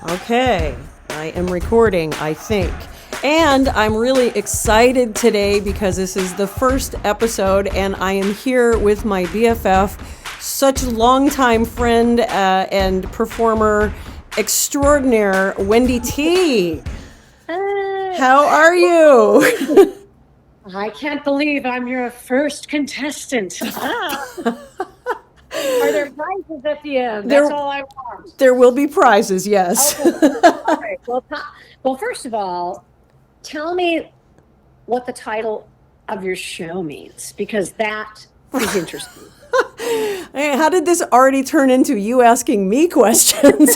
Okay, I am recording, I think. And I'm really excited today because this is the first episode and I am here with my BFF, such longtime friend and performer extraordinaire, Wendy T. How are you? I can't believe I'm your first contestant. Are there prizes at the end? That's all I want. There will be prizes, yes. Okay. All right. Well, first of all, tell me what the title of your show means, because that is interesting. Hey, how did this already turn into you asking me questions?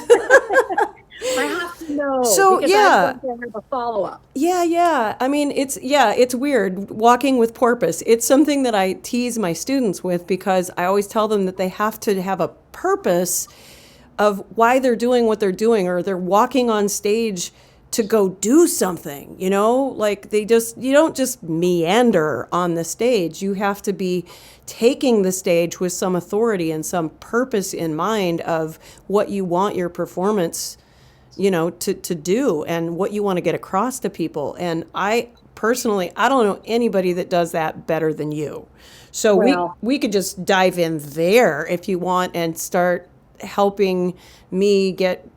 I have to know. So, because yeah. I have a follow-up. Yeah. I mean, it's weird. Walking with purpose. It's something that I tease my students with because I always tell them that they have to have a purpose of why they're doing what they're doing, or they're walking on stage to go do something, like you don't just meander on the stage. You have to be taking the stage with some authority and some purpose in mind of what you want your performance to do and what you want to get across to people. And I personally don't know anybody that does that better than you. So we could just dive in there if you want and start helping me get,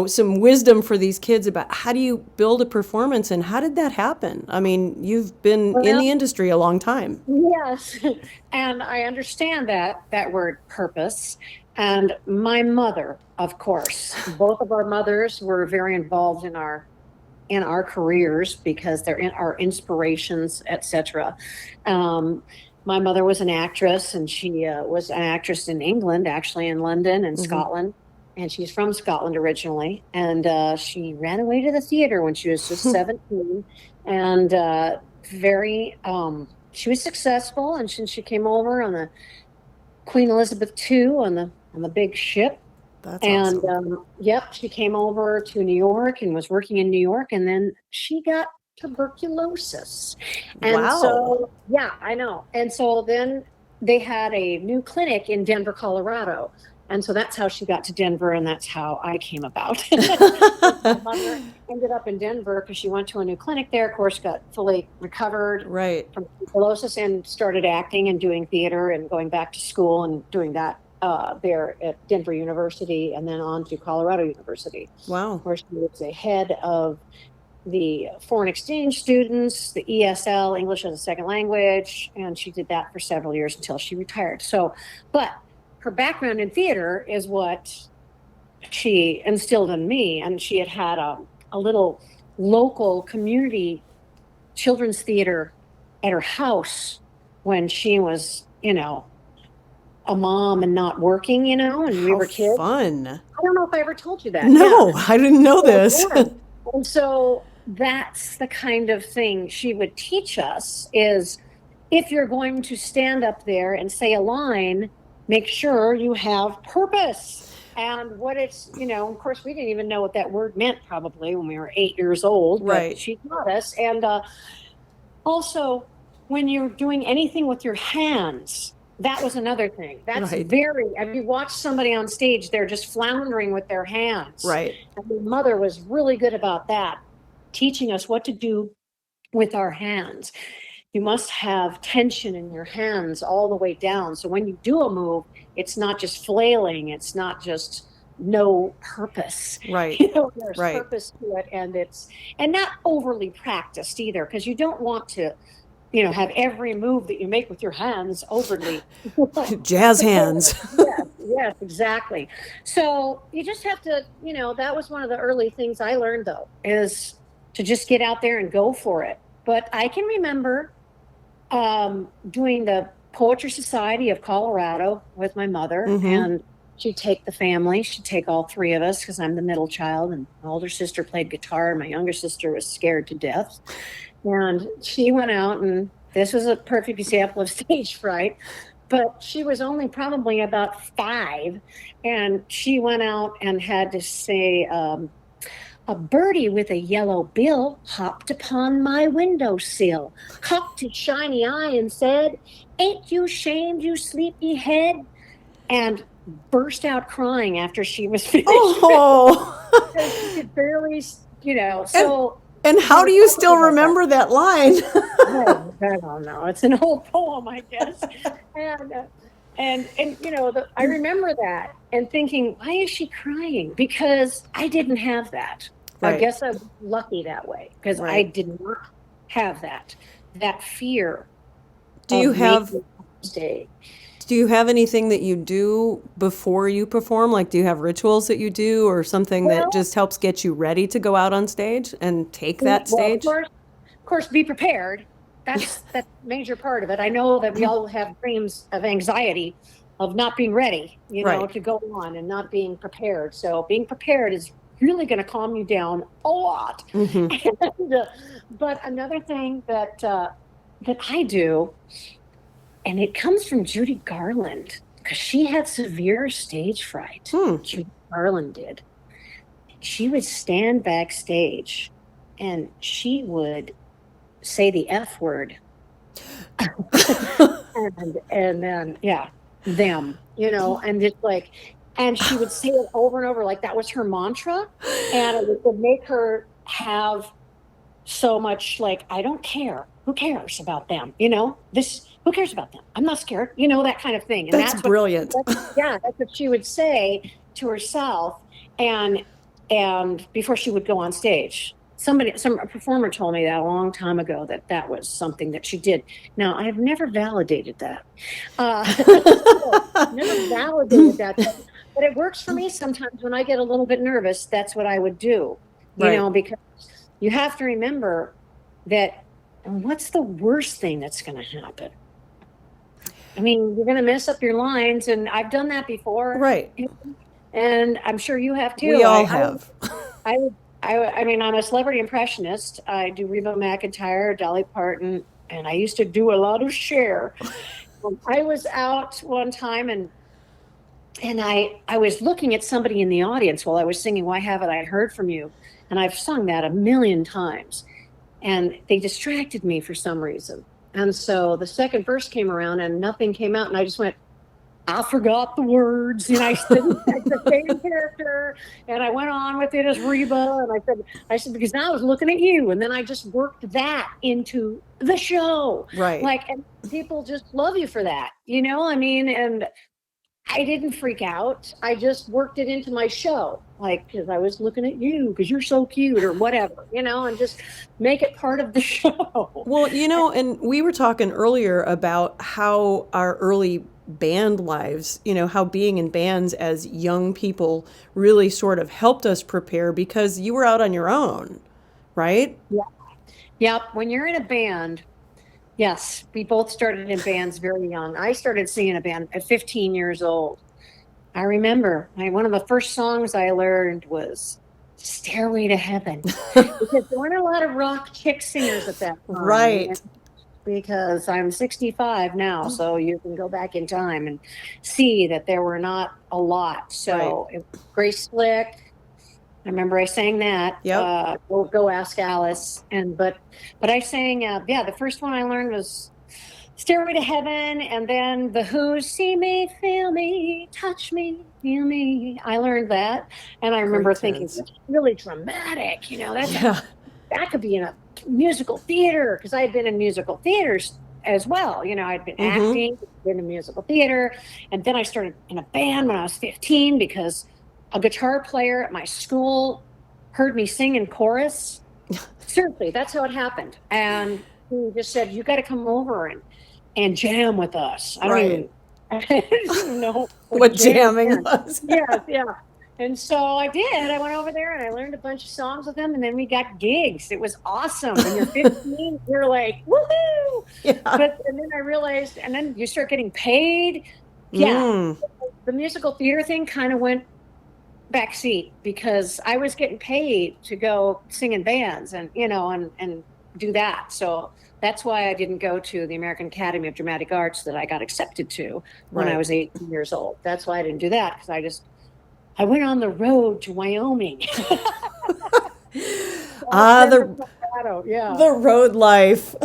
some wisdom for these kids about how do you build a performance and how did that happen? I mean, you've been in the industry a long time. Yes. And I understand that word purpose. And my mother, of course, both of our mothers were very involved in our careers because they're our inspirations, etc. My mother was an actress, and she was an actress in England, actually in London and Scotland. And she's from Scotland originally. And she ran away to the theater when she was just 17. And she was successful. And she came over on the Queen Elizabeth II on the big ship. That's awesome. She came over to New York and was working in New York. And then she got tuberculosis. And wow. So, yeah, I know. And so then they had a new clinic in Denver, Colorado. And so that's how she got to Denver, and that's how I came about. My mother ended up in Denver because she went to a new clinic there, of course, got fully recovered from tuberculosis and started acting and doing theater and going back to school and doing that there at Denver University and then on to Colorado University. Wow. Where she was the head of the foreign exchange students, the ESL, English as a Second Language, and she did that for several years until she retired. But her background in theater is what she instilled in me, and she had a little local community children's theater at her house when she was, a mom and not working, and we were kids. Fun. I don't know if I ever told you that. No, yeah. I didn't know this. And so that's the kind of thing she would teach us is if you're going to stand up there and say a line, make sure you have purpose. And what it's, of course, we didn't even know what that word meant probably when we were 8 years old. Right. But she taught us. And also, when you're doing anything with your hands, that was another thing. That's if you watch somebody on stage, they're just floundering with their hands. Right. And my mother was really good about that, teaching us what to do with our hands. You must have tension in your hands all the way down. So when you do a move, it's not just flailing. It's not just no purpose. Right. There's purpose to it. And not overly practiced either, because you don't want to, have every move that you make with your hands overly. Jazz hands. Yes, exactly. So you just have to, that was one of the early things I learned, though, is to just get out there and go for it. But I can remember doing the Poetry Society of Colorado with my mother, and she'd take the family. She'd take all three of us because I'm the middle child, and my older sister played guitar, and my younger sister was scared to death. And she went out, and this was a perfect example of stage fright, but she was only probably about 5, and she went out and had to say, a birdie with a yellow bill hopped upon my windowsill, cocked his shiny eye and said, "Ain't you shamed, you sleepy head?" And burst out crying after she was finished. Oh. Because she could barely, And, so. and how do you still remember that line? I don't know. It's an old poem, I guess. And I remember that and thinking, why is she crying? Because I didn't have that. Right. I guess I was lucky that way because I did not have that fear. Do you have stage. Do you have anything that you do before you perform? Like, do you have rituals that you do or something that just helps get you ready to go out on stage and take that stage? Of course, be prepared. That's a major part of it. I know that we all have dreams of anxiety, of not being ready, to go on and not being prepared. So being prepared is really going to calm you down a lot. But another thing that I do, and it comes from Judy Garland, because she had severe stage fright. Judy Garland did. She would stand backstage and she would say the F word. and then, them, and just and she would say it over and over, like that was her mantra. And it would make her have so much I don't care. Who cares about them? Who cares about them? I'm not scared. That kind of thing. And that's brilliant. That's what she would say to herself. And before she would go on stage, a performer told me that a long time ago that was something that she did. Now, I have never validated that. Never validated that. But it works for me sometimes when I get a little bit nervous. That's what I would do, because you have to remember that what's the worst thing that's going to happen? I mean, you're going to mess up your lines, and I've done that before. Right. And I'm sure you have too. We all have. I mean, I'm a celebrity impressionist. I do Reba McEntire, Dolly Parton, and I used to do a lot of Cher. I was out one time and I was looking at somebody in the audience while I was singing Why Haven't I Heard From You? And I've sung that 1,000,000 times. And they distracted me for some reason. And so the second verse came around and nothing came out. And I just went, I forgot the words. And I said the same character. And I went on with it as Reba. And I said, because I was looking at you. And then I just worked that into the show. Right. And people just love you for that. And I didn't freak out. I just worked it into my show, because I was looking at you because you're so cute or whatever, and just make it part of the show. Well, and we were talking earlier about how our early band lives, how being in bands as young people really sort of helped us prepare because you were out on your own, right? Yeah. Yep. When you're in a band, yes, we both started in bands very young. I started singing a band at 15 years old. I remember one of the first songs I learned was Stairway to Heaven. Because there weren't a lot of rock chick singers at that time. Right. Because I'm 65 now, so you can go back in time and see that there were not a lot. So Grace Slick, I remember I sang that. Yep. Go Ask Alice. But I sang, the first one I learned was Stairway to Heaven, and then The Who's See Me, Feel Me, Touch Me, Feel Me. I learned that, and I remember thinking, that's really dramatic. That could be in a musical theater, because I had been in musical theaters as well. I'd been acting, been in musical theater, and then I started in a band when I was 15 because a guitar player at my school heard me sing in chorus. Seriously, that's how it happened. And he just said, you got to come over and jam with us. I don't even know what jamming was. Yeah. And so I did. I went over there and I learned a bunch of songs with them, and then we got gigs. It was awesome. When you're 15, you're like, woohoo! Yeah. And then I realized, and then you start getting paid. Yeah. The musical theater thing kind of went backseat because I was getting paid to go sing in bands and do that. So that's why I didn't go to the American Academy of Dramatic Arts that I got accepted to when I was 18 years old. That's why I didn't do that, because I went on the road to Wyoming. The road life.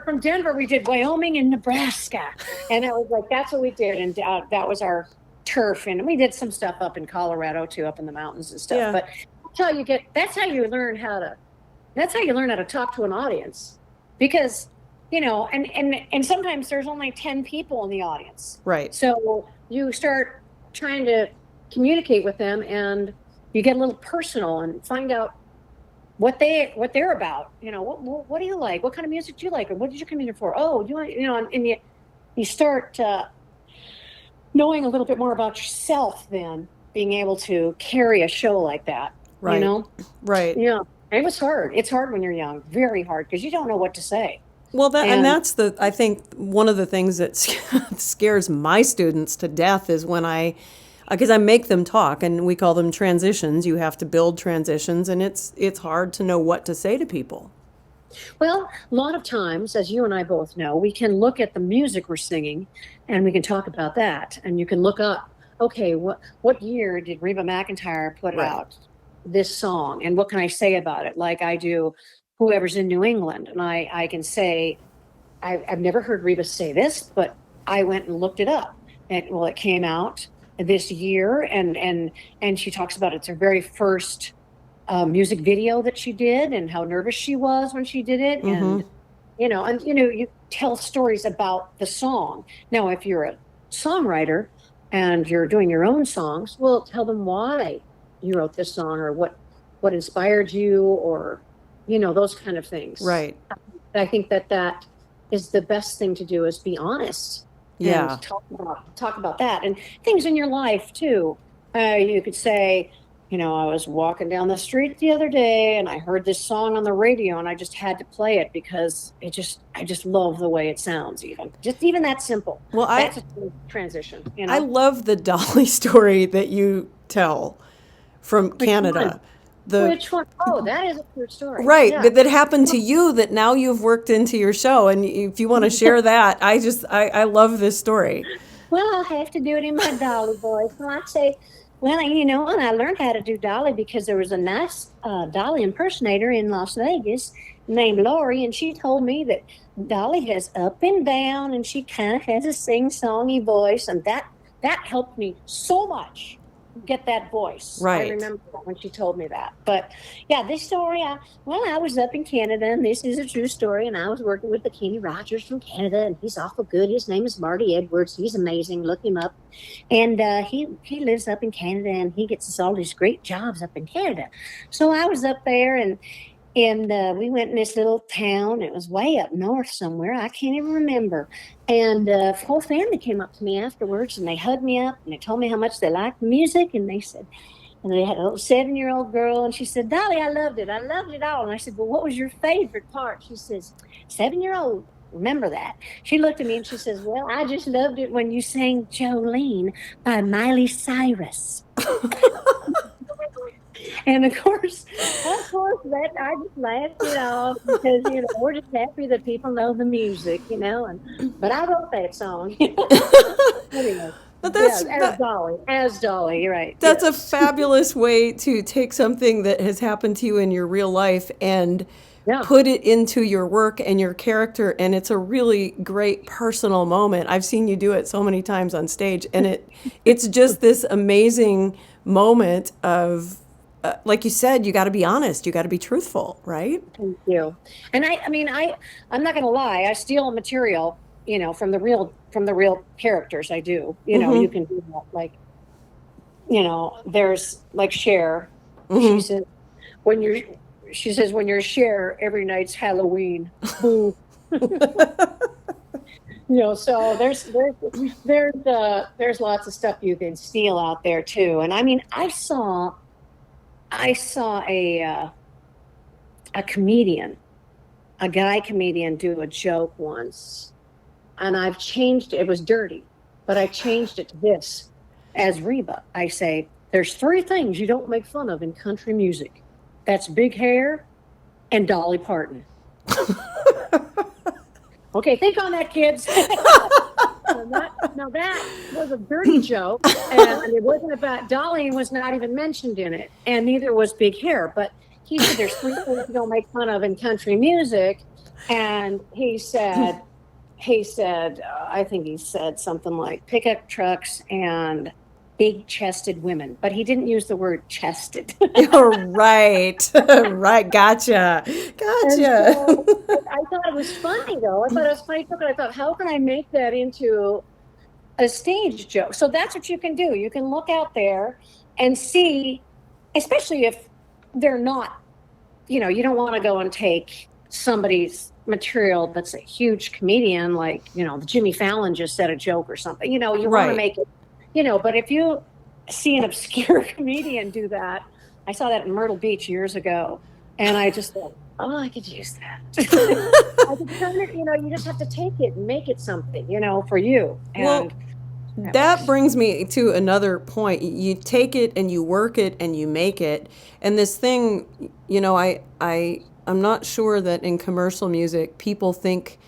From Denver, we did Wyoming and Nebraska. And I was like, that's what we did. And that was our turf, and we did some stuff up in Colorado too, up in the mountains and stuff. Yeah. But that's how you learn how to talk to an audience, because and sometimes there's only 10 people in the audience. Right. So you start trying to communicate with them, and you get a little personal and find out what they're about. What do you like? What kind of music do you like? Or what did you come in here for? Oh, do you want, and you start knowing a little bit more about yourself, then being able to carry a show like that. Right. Right. Yeah. It was hard. It's hard when you're young, very hard, because you don't know what to say. Well, that's I think one of the things that scares my students to death is when because I make them talk, and we call them transitions. You have to build transitions, and it's hard to know what to say to people. Well, a lot of times, as you and I both know, we can look at the music we're singing, and we can talk about that. And you can look up, okay, what year did Reba McEntire put out this song, and what can I say about it? Like I do Whoever's in New England, and I can say, I've never heard Reba say this, but I went and looked it up. And it came out this year, and she talks about it's her very first music video that she did, and how nervous she was when she did it. Mm-hmm. And you tell stories about the song. Now, if you're a songwriter and you're doing your own songs, well, tell them why you wrote this song, or what inspired you, or those kind of things. Right. I think that is the best thing to do, is be honest. Yeah. And talk about that, and things in your life too. You could say, I was walking down the street the other day, and I heard this song on the radio, and I just had to play it because I just love the way it sounds. Even that simple. Well, that's a transition. I love the Dolly story that you tell from Canada. Which one? Oh, that is a true story. Right, Yeah. but that happened to you, that now you've worked into your show, and if you want to share that, I love this story. Well, I'll have to do it in my Dolly voice. And I'd say, and I learned how to do Dolly because there was a nice Dolly impersonator in Las Vegas named Lori, and she told me that Dolly has up and down, and she kind of has a sing-songy voice, and that helped me so much get that voice. Right. I remember when she told me that. But yeah, this story, I was up in Canada, and this is a true story, and I was working with the Kenny Rogers from Canada, and he's awful good. His name is Marty Edwards. He's amazing. Look him up. And he lives up in Canada, and he gets us all these great jobs up in Canada. So I was up there, and we went in this little town. It was way up north somewhere. I can't even remember. And the whole family came up to me afterwards, and they hugged me up, and they told me how much they liked the music. And they said, and they had a little 7-year-old girl, and she said, Dolly, I loved it. I loved it all. And I said, well, what was your favorite part? She says, 7-year-old. Remember that. She looked at me and she says, well, I just loved it when you sang Jolene by Miley Cyrus. And of course, that I just laughed it off because we're just happy that people know the music, but I wrote that song. Anyway, But as Dolly, you're right. That's a fabulous way to take something that has happened to you in your real life and put it into your work and your character, and it's a really great personal moment. I've seen you do it so many times on stage, and it's just this amazing moment of, like you said, you got to be honest, you got to be truthful, right? Thank you. And I'm not going to lie, I steal material, from the real characters. I do. Mm-hmm. You can do that. Like, there's like Cher. Mm-hmm. She says when you're Cher, every night's Halloween. Boo. So there's lots of stuff you can steal out there too. And I saw a comedian, a guy comedian, do a joke once, and I've changed it. It was dirty, but I changed it to this. As Reba, I say, there's 3 things you don't make fun of in country music. That's big hair and Dolly Parton. Okay, think on that, kids. Now that was a dirty joke, and it wasn't about Dolly. Was not even mentioned in it, and neither was big hair. But he said there's 3 things you don't make fun of in country music, and he said, I think he said something like pickup trucks and big-chested women, but he didn't use the word chested. Right. Right. Gotcha. And Gotcha. so I thought it was funny, though. I thought it was funny, but I thought, how can I make that into a stage joke? So that's what you can do. You can look out there and see, especially if they're not, you don't want to go and take somebody's material that's a huge comedian, like, Jimmy Fallon just said a joke or something. You want to Right. make it, but if you see an obscure comedian do that, I saw that in Myrtle Beach years ago, and I just thought, oh, I could use that. I could turn it, you just have to take it and make it something, for you. Well, And that brings me to another point. You take it and you work it and you make it. And this thing, I'm not sure that in commercial music people think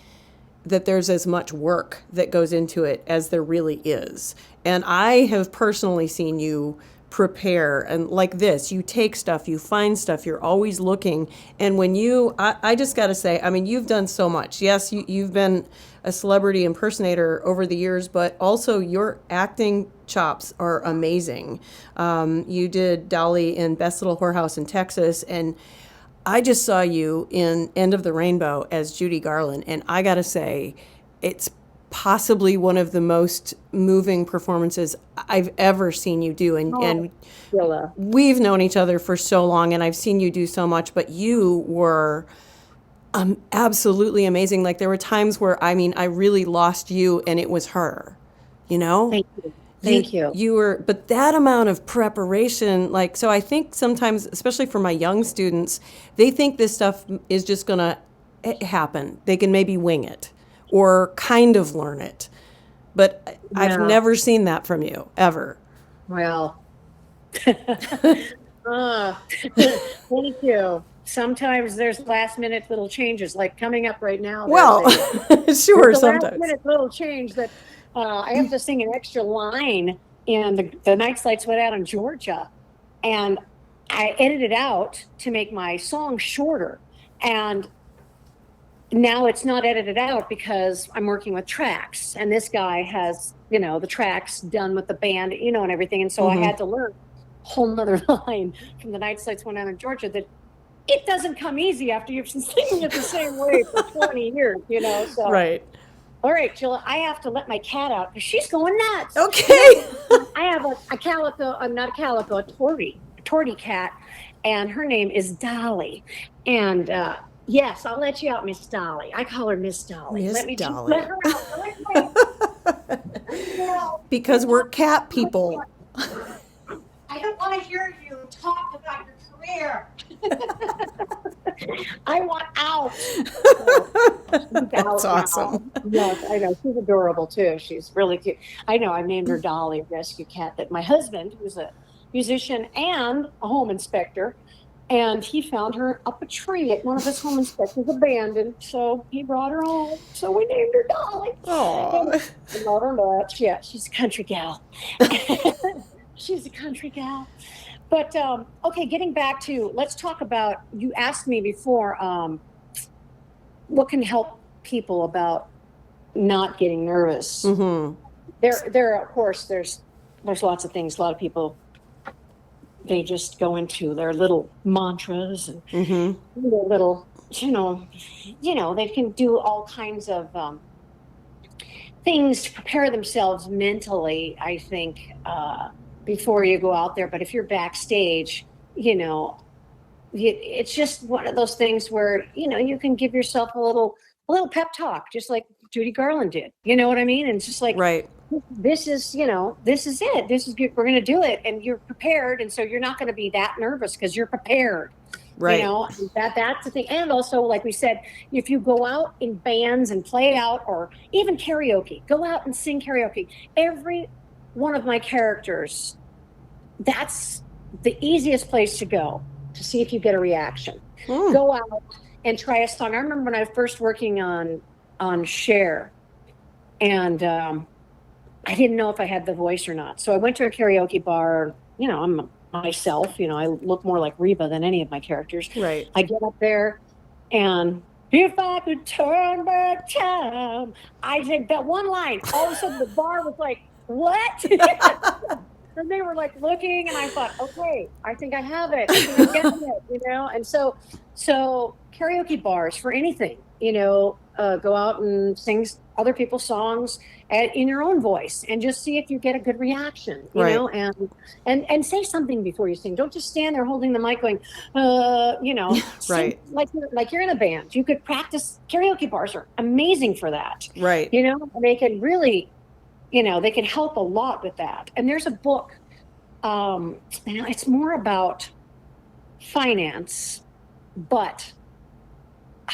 that there's as much work that goes into it as there really is. And I have personally seen you prepare, and like this, you take stuff, you find stuff, you're always looking. And when I just got to say, I mean, you've done so much. Yes, you've been a celebrity impersonator over the years, but also your acting chops are amazing. You did Dolly in Best Little Whorehouse in Texas, and I just saw you in End of the Rainbow as Judy Garland, and I gotta say, it's possibly one of the most moving performances I've ever seen you do. And Jilla. we've known each other for so long, and I've seen you do so much, but you were absolutely amazing. Like, there were times where, I mean, I really lost you, and it was her, you know? Thank you. Thank you. You were, but that amount of preparation, like, so I think sometimes, especially for my young students, they think this stuff is just going to happen. They can maybe wing it or kind of learn it. But I've No. never seen that from you, ever. Well, thank you. Sometimes there's last minute little changes, like coming up right now. Well, sure, there's a sometimes. last minute little change that I have to sing an extra line, and the Night Lights went out in Georgia, and I edited out to make my song shorter. And now it's not edited out because I'm working with tracks, and this guy has, the tracks done with the band, and everything. And so I had to learn a whole nother line from the Night Lights went out in Georgia that it doesn't come easy after you've been singing it the same way for 20 years, So. Right. All right, Jilla, I have to let my cat out because she's going nuts. Okay. I have a calico, not a calico, a tortie cat, and her name is Dolly. And yes, I'll let you out, Miss Dolly. I call her Miss Dolly. Miss Let me Dolly. Just let her out. Because we're cat people. I don't want to hear you talk about your career. I want out. That's awesome. Yes, I know. She's adorable too. She's really cute. I know. I named her Dolly, a rescue cat that my husband, who's a musician and a home inspector, and he found her up a tree at one of his home inspectors abandoned. So he brought her home. So we named her Dolly. Aww. I love her much. Yeah, she's a country gal. She's a country gal. But, okay, getting back to, let's talk about, you asked me before, what can help people about not getting nervous? Mm-hmm. There, of course, there's lots of things. A lot of people, they just go into their little mantras and their little, they can do all kinds of things to prepare themselves mentally, I think, before you go out there. But if you're backstage, it's just one of those things where, you can give yourself a little pep talk, just like Judy Garland did. You know what I mean? And it's just like, Right. This is it. We're going to do it. And you're prepared. And so you're not going to be that nervous because you're prepared. Right. That's the thing. And also, like we said, if you go out in bands and play out, or even karaoke, go out and sing karaoke. Every one of my characters, that's the easiest place to go to see if you get a reaction. Go out and try a song. I remember when I was first working on Cher, and I didn't know if I had the voice or not. So I went to a karaoke bar. I'm myself. I look more like Reba than any of my characters. Right. I get up there, and if I could turn back time, I said that one line. All of a sudden, the bar was like, "What?" And they were like looking, and I thought, okay, I think I have it. I think I get it, And so karaoke bars for anything, go out and sing other people's songs in your own voice, and just see if you get a good reaction, Right. and say something before you sing. Don't just stand there holding the mic going, Right. sing like you're in a band. You could practice. Karaoke bars are amazing for that. Right. They can really, they can help a lot with that. And there's a book, it's more about finance, but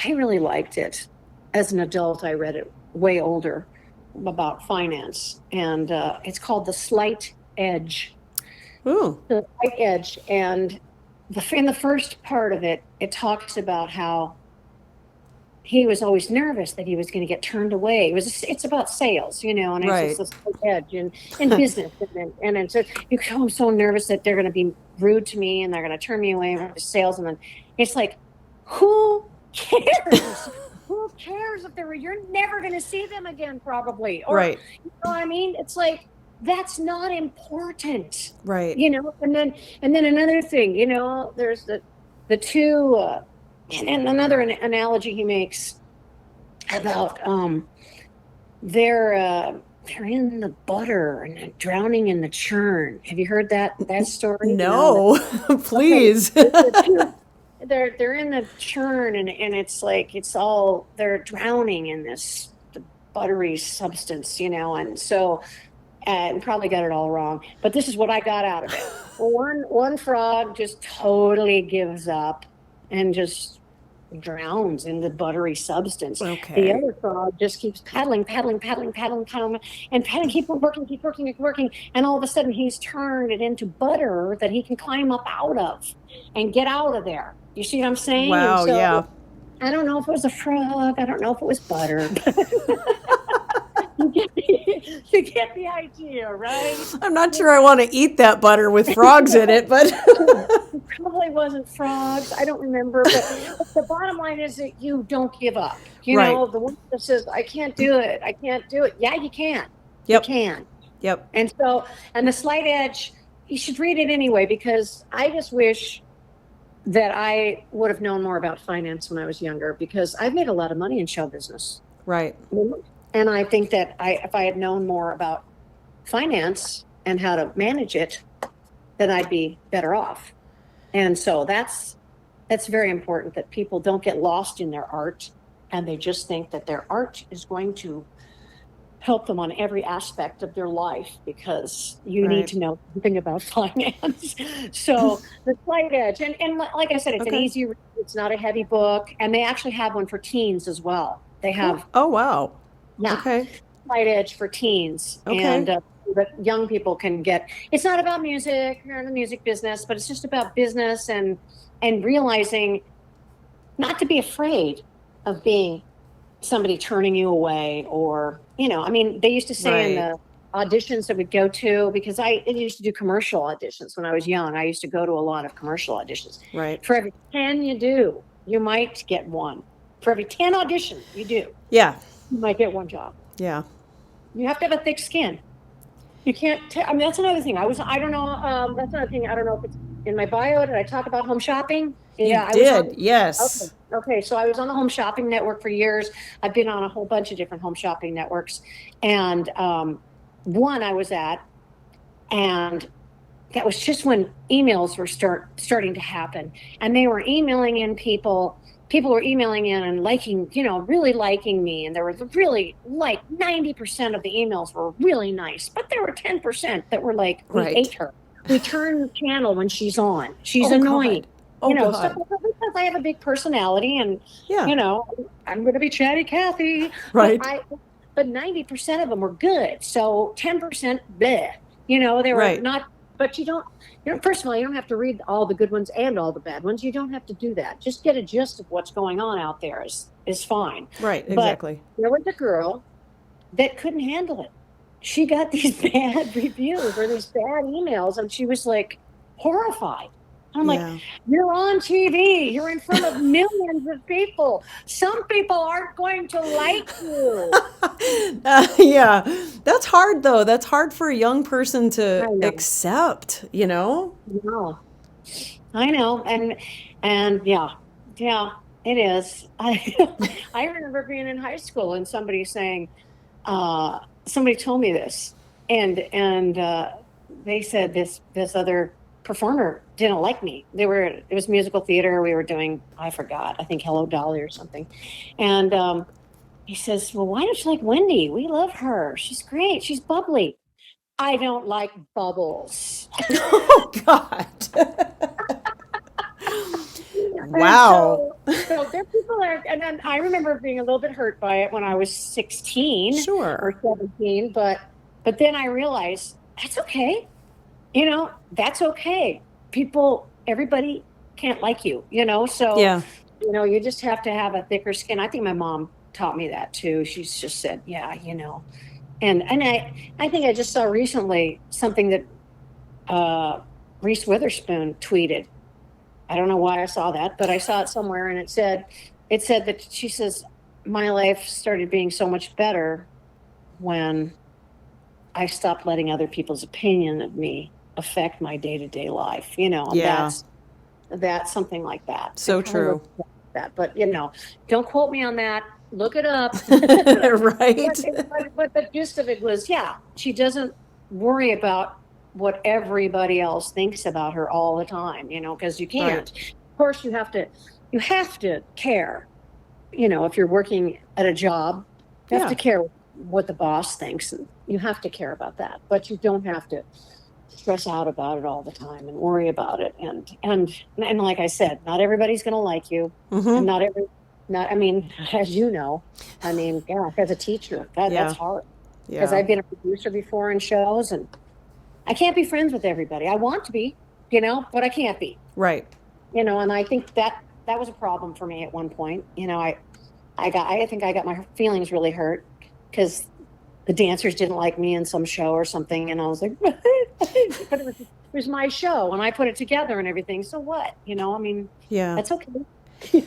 I really liked it. As an adult, I read it way older, about finance, and it's called The Slight Edge. Ooh. The Slight Edge, and in the first part of it, it talks about how he was always nervous that he was going to get turned away. It's about sales, and Right. it's just the edge and business. And then so I'm so nervous that they're going to be rude to me and they're going to turn me away from the sales. And then it's like, who cares? Who cares if you're never going to see them again, probably. Or, Right. You know what I mean? It's like, that's not important. Right. And then another thing, there's the two, and another analogy he makes about they're in the butter and drowning in the churn. Have you heard that story? No, please. They're in the churn, and it's like they're drowning in this buttery substance, and so. And probably got it all wrong, but this is what I got out of it. One frog just totally gives up and just drowns in the buttery substance. Okay. The other frog just keeps paddling, and keep working, and all of a sudden he's turned it into butter that he can climb up out of and get out of there. You see what I'm saying? Wow. Yeah. I don't know if it was a frog. I don't know if it was butter. You get the idea, right? I'm not sure I want to eat that butter with frogs in it, but It probably wasn't frogs. I don't remember. But the bottom line is that you don't give up. Right. The one that says, I can't do it. Yeah, you can. Yep. You can. Yep. And the Slight Edge, you should read it anyway, because I just wish that I would have known more about finance when I was younger, because I've made a lot of money in show business. Right. And I think that if I had known more about finance and how to manage it, then I'd be better off. And so that's very important, that people don't get lost in their art, and they just think that their art is going to help them on every aspect of their life, because you need to know something about finance. So The Slight Edge, and like I said, it's an easy read. It's not a heavy book, and they actually have one for teens as well. They have. Oh, wow. Yeah. Okay. Slight Edge for teens. Okay. And that young people can get. It's not about music. You're in the music business, but it's just about business and realizing not to be afraid of being somebody turning you away, or, they used to say in the auditions that we'd go to, because I used to do commercial auditions when I was young. I used to go to a lot of commercial auditions. Right. For every 10 you do, you might get one. For every 10 auditions you do. Yeah. You might get one job. Yeah. You have to have a thick skin. You can't. That's another thing. I don't know. That's another thing. I don't know if it's in my bio. Did I talk about home shopping? Yeah, you did. Yes. Okay. So I was on the Home Shopping Network for years. I've been on a whole bunch of different home shopping networks, and one I was at, and that was just when emails were starting to happen, and they were emailing in people. People were emailing in and liking, really liking me. And there was really 90% of the emails were really nice, but there were 10% that were like, we hate her. We turn the channel when she's on. She's annoying. God. So because I have a big personality, and, I'm going to be chatty Cathy. Right. But 90% of them were good. So 10% bleh. They were not. But you don't, first of all, you don't have to read all the good ones and all the bad ones. You don't have to do that. Just get a gist of what's going on out there is fine. Right, exactly. But there was a girl that couldn't handle it. She got these bad reviews or these bad emails, and she was like horrified. I'm like, Yeah. you're on TV. You're in front of millions of people. Some people aren't going to like you. Yeah. That's hard though. That's hard for a young person I to know. accept, you know? No, I know. And yeah, it is. I remember being in high school and somebody saying, somebody told me this, and they said this other performer didn't like me. It was musical theater. We were doing, I forgot, I think Hello Dolly or something. And he says, well, why don't you like Wendy? We love her. She's great. She's bubbly. I don't like bubbles. Oh God. And Wow. so there are people that, and then I remember being a little bit hurt by it when I was 16 or Sure. 17, but then I realized that's okay. That's okay. Everybody can't like you, so, Yeah. you just have to have a thicker skin. I think my mom taught me that too. She's just said, yeah, and I think I just saw recently something that Reese Witherspoon tweeted. I don't know why I saw that, but I saw it somewhere, and it said that she says, my life started being so much better when I stopped letting other people's opinion of me affect my day-to-day life. Yeah. That's something like that. So I kinda true. look at that, but don't quote me on that. Look it up. Right. But the gist of it was, yeah, she doesn't worry about what everybody else thinks about her all the time, because you can't. Right. Of course, you have to care. If you're working at a job, you have Yeah. to care what the boss thinks, and you have to care about that. But you don't have to stress out about it all the time and worry about it. And like I said, not everybody's going to like you, and Mm-hmm. I mean, as you know, yeah, as a teacher, that's Yeah. hard, because Yeah. I've been a producer before in shows, and I can't be friends with everybody. I want to be, but I can't be, Right. and I think that was a problem for me at one point. I think I got my feelings really hurt because the dancers didn't like me in some show or something, and I was like, but it was my show, and I put it together and everything. So what? Yeah. That's okay.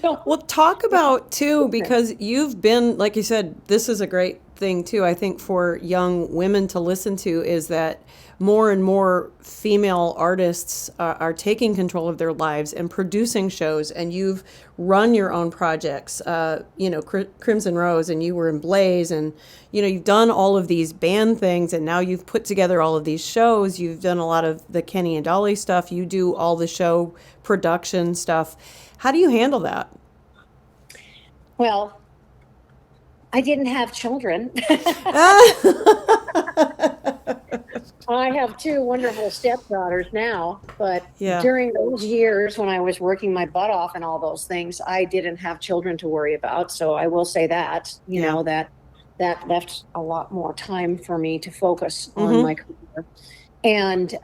Well, talk about too, because you've been, like you said, this is a great thing too, I think, for young women to listen to, is that more and more female artists are taking control of their lives and producing shows. And you've run your own projects, Crimson Rose, and you were in Blaze, and, you've done all of these band things, and now you've put together all of these shows. You've done a lot of the Kenny and Dolly stuff. You do all the show production stuff. How do you handle that? Well, I didn't have children. I have two wonderful stepdaughters now, but Yeah. during those years when I was working my butt off and all those things, I didn't have children to worry about. So I will say that, Yeah. that left a lot more time for me to focus on Mm-hmm. my career. And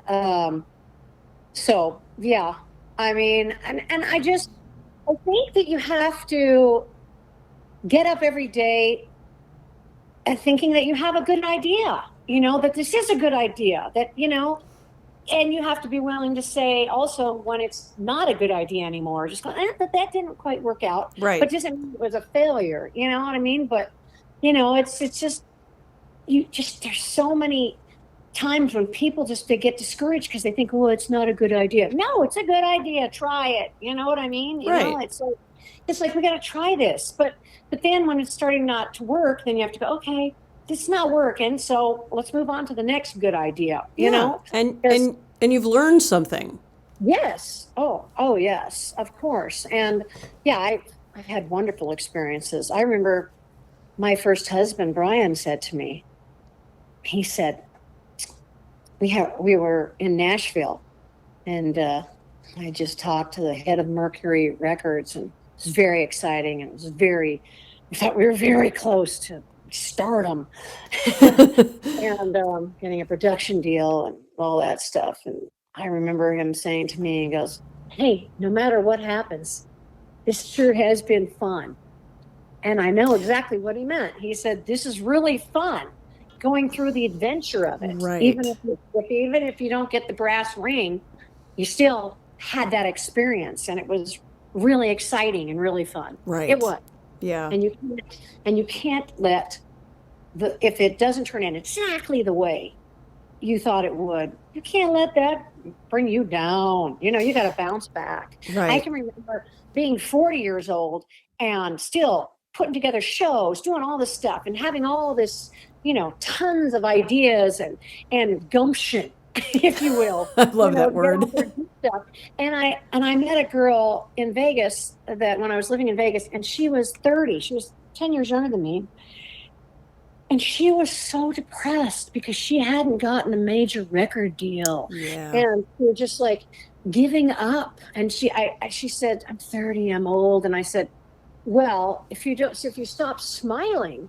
so, yeah, and I think that you have to get up every day and thinking that you have a good idea, that this is a good idea, that, and you have to be willing to say also when it's not a good idea anymore, just go, that didn't quite work out. Right. But doesn't mean it was a failure, you know what I mean? But, it's just, there's so many times when people they get discouraged because they think, oh, it's not a good idea. No, it's a good idea. Try it. You know what I mean? Right. It's like, we got to try this. But then when it's starting not to work, then you have to go, okay, this is not working. So let's move on to the next good idea, And you've learned something. Yes. Oh, yes, of course. And yeah, I've had wonderful experiences. I remember my first husband, Brian, said to me, he said, we were in Nashville, and I just talked to the head of Mercury Records, and it was very exciting, and we thought we were very close to stardom and getting a production deal and all that stuff. And I remember him saying to me, he goes, hey, no matter what happens, this sure has been fun. And I know exactly what he meant. He said, this is really fun, going through the adventure of it. Right. Even if you don't get the brass ring, you still had that experience, and it was really exciting and really fun. Right. It was. Yeah. And you can't let if it doesn't turn in exactly the way you thought it would, you can't let that bring you down. You got to bounce back. Right. I can remember being 40 years old and still putting together shows, doing all this stuff, and having all this, tons of ideas and gumption, if you will. I love that word. And I met a girl in Vegas that when I was living in Vegas, and she was 30. She was 10 years younger than me. And she was so depressed because she hadn't gotten a major record deal. Yeah. And we were just like giving up. And she said, I'm 30, I'm old. And I said, well, if you stop smiling,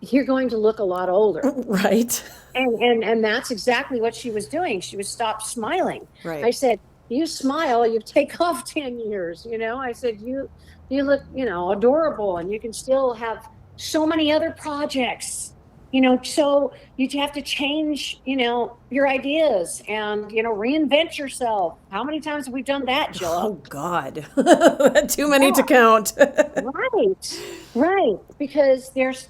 you're going to look a lot older. Right. And that's exactly what she was doing. She was stop smiling. Right. I said, you smile, you take off 10 years. I said, you look, adorable, and you can still have so many other projects, so you have to change, your ideas and, reinvent yourself. How many times have we done that, Jilla? Oh, God. Too many to count. Right. Because there's